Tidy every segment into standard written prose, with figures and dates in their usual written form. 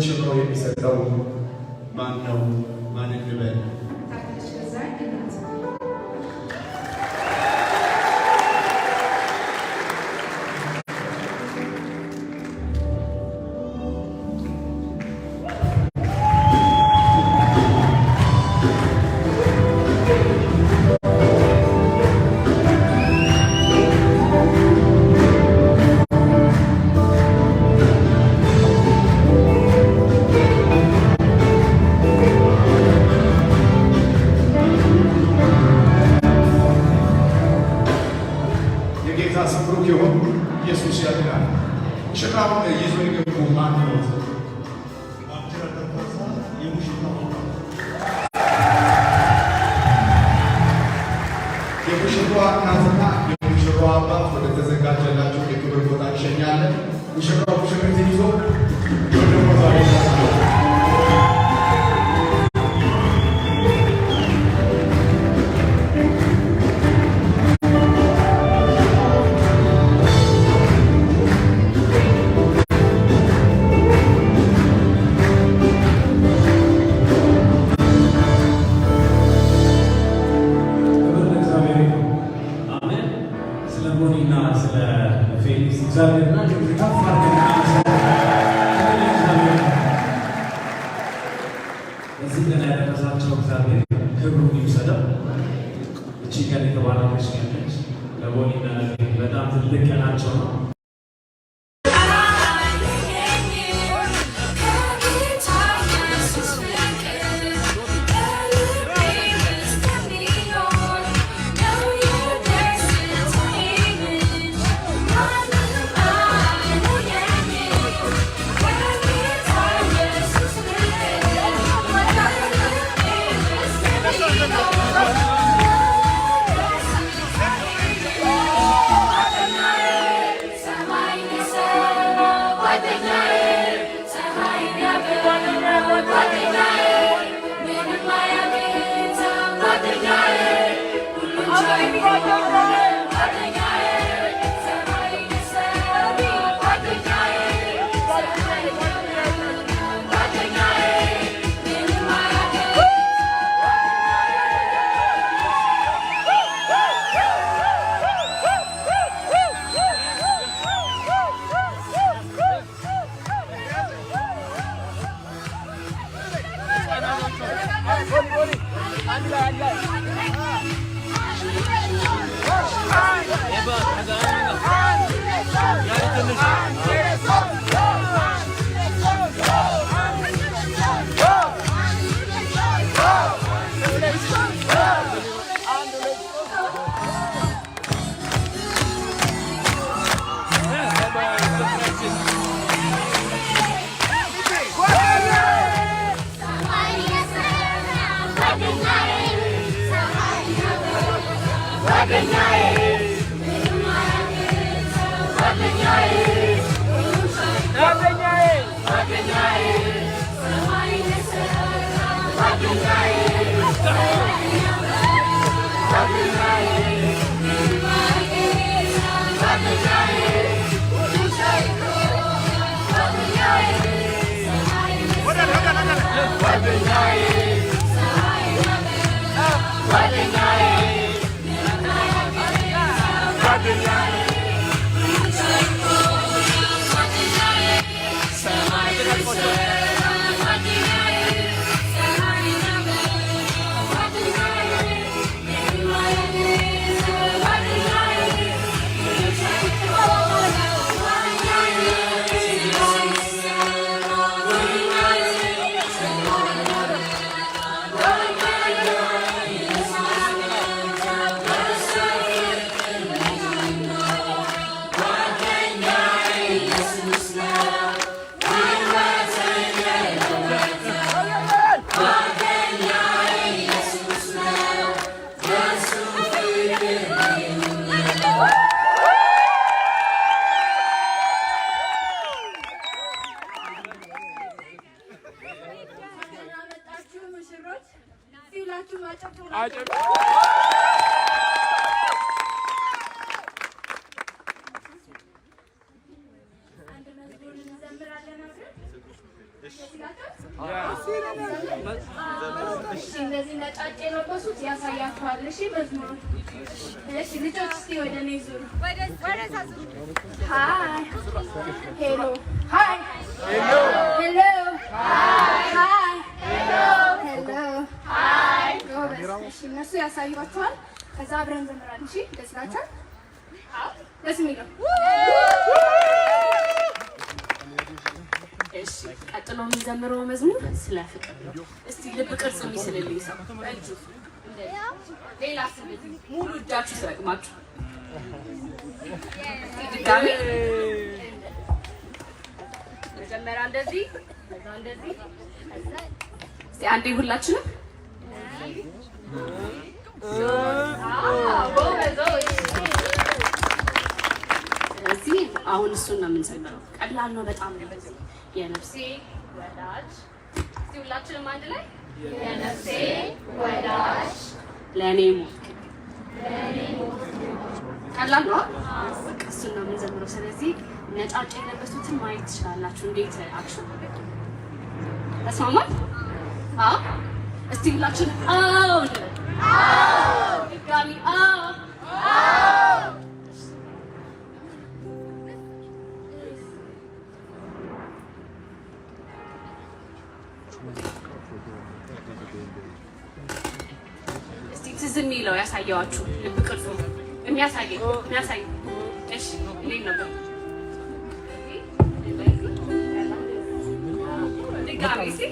ለሙሽራው የሚሰጠው ማን ነው? ማን እንበል? Yes, you need to stay with the news. Where is Hi. Hello. Hi. Hello. Hello. Hi. Hi. Hello. Hello. Hi. She knows you are saying what's on. Because I'm running around. She does not. How? Let's meet her. Yes. ቀጥሎ የሚዘምረው መዝሙር ስለ ፍቅር ነው። እስቲ ልብ ቅርጽ የሚስልልኝ ሰው በእጁ ሌላ ስልት ሙሉ እጃችሁ ሰቅማችሁ ድጋሚ መጀመሪያ እንደዚህ ከዛ እንደዚህ እስቲ አንዴ ሁላችንም እዚህ አሁን እሱን ነው የምንዘምረው። ቀላል ነው በጣም ነው። በዚህ የነፍሴ ወዳጅ እስቲ ሁላችንም አንድ ላይ የነፍሴ ወዳጅ ለኔ ሞት ቀላል ነው። እሱን ነው የምንዘምረው። ስለዚህ ነጫጭ የለበሱትን ማየት ትችላላችሁ። እንዴት አክሽን ተስማማል? አዎ እስቲ ሁላችንም አዎ አዎ ድጋሚ አዎ አዎ እስቲ ትዝ የሚለው ያሳየዋችሁ ልብ ቅርጹ የሚያሳየኝ እሺ እንዴት ነበር? ድጋሚ እስቲ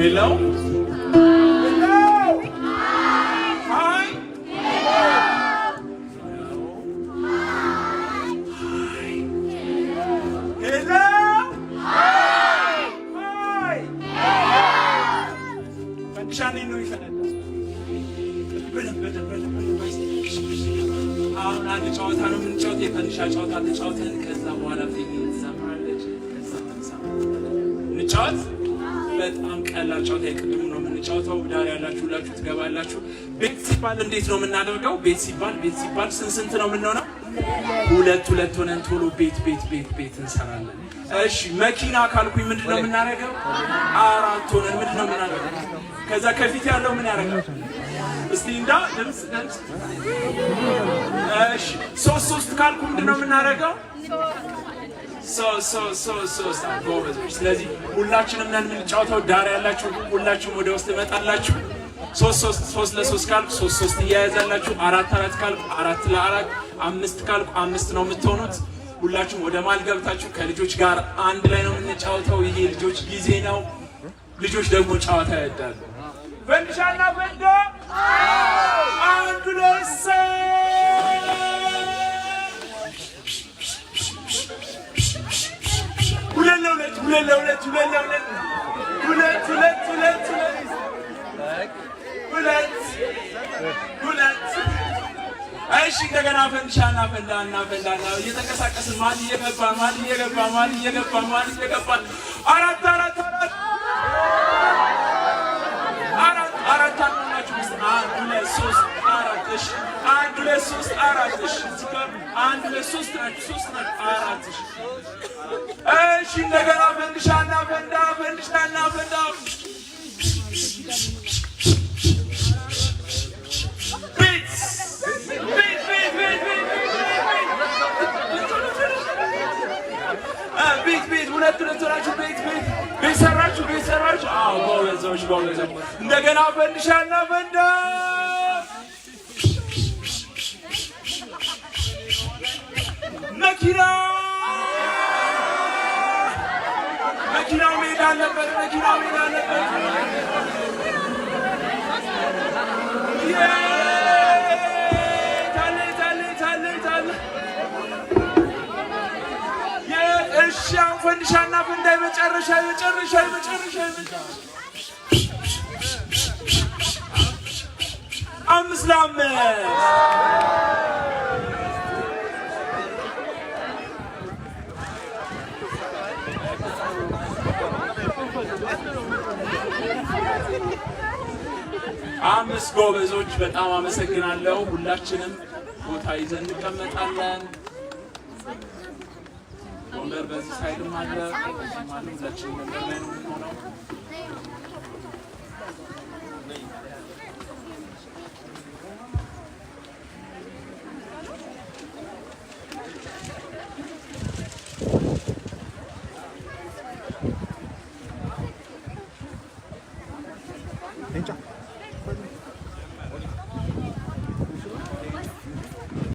Hello? Hello? Hi? Hello? Hi? Shani no ifana. አሁን አንድ ጨዋታ ነው የምንጫወተው የፈንዲሻ ጨዋታ ተጫውተን ከዛ በኋላ ፊልም እንሰማለን ከዛ እንጫወት በጣም ቀላል ጨዋታ የቅድሙ ነው የምንጫወተው ዳር ያላችሁ ሁላችሁ ትገባላችሁ ቤት ሲባል እንዴት ነው የምናደርገው ቤት ሲባል ስንት ነው የምንሆነው ሁለት ሆነን ቶሎ ቤት እንሰራለን እሺ መኪና ካልኩኝ ምንድነው የምናደርገው አራት ሆነን ምንድነው የምናደርገው ከዛ ከፊት ያለው ምን ያደርጋል እስቲ እንዳ ድምጽ እሺ ሶስት ካልኩ ምንድነው የምናደርገው ሶስት ጎበዞች ስለዚህ ሁላችንም ነን የምንጫወተው ዳር ያላችሁ ሁላችሁም ወደ ውስጥ መጣላችሁ ሶስት ለሶስት ካልኩ ሶስት እያያዛላችሁ አራት ካልኩ አራት ለአራት አምስት ካልኩ አምስት ነው የምትሆኑት ሁላችሁም ወደ ማል ገብታችሁ ከልጆች ጋር አንድ ላይ ነው የምንጫወተው ይሄ ልጆች ጊዜ ነው ልጆች ደግሞ ጨዋታ ያዳሉ ፈንዲሻና ፈንዶ አንዱ ለሰ ሁለት እሺ እንደገና ፈንዲሻና ፈንዳና እየተንቀሳቀስን ማል እየገባ አራት ናችሁ አንድ ሁለት ሶስት አራት እሺ አንድ ሁለት ሶስት አራት እሺ አንድ ሁለት ሶስት ናችሁ አራት እሺ እንደገና ፈንዲሻና ፈንዳ ቤት ሁለት ናችሁ ቤት ሰራችሁ አዎ ጎበዞች እንደገና ፈንዲሻና ፈንዳ መኪናው መሄድ አለበት እሺ አሁን ፈንዲሻና ፈንዳ የመጨረሻ አምስት ለአምስት አምስት ጎበዞች በጣም አመሰግናለሁ ሁላችንም ቦታ ይዘን እንቀመጣለን ወንበር በዚህ ሳይድም አለ ሁላችንም መንገድ ላይ ነው የምንሆነው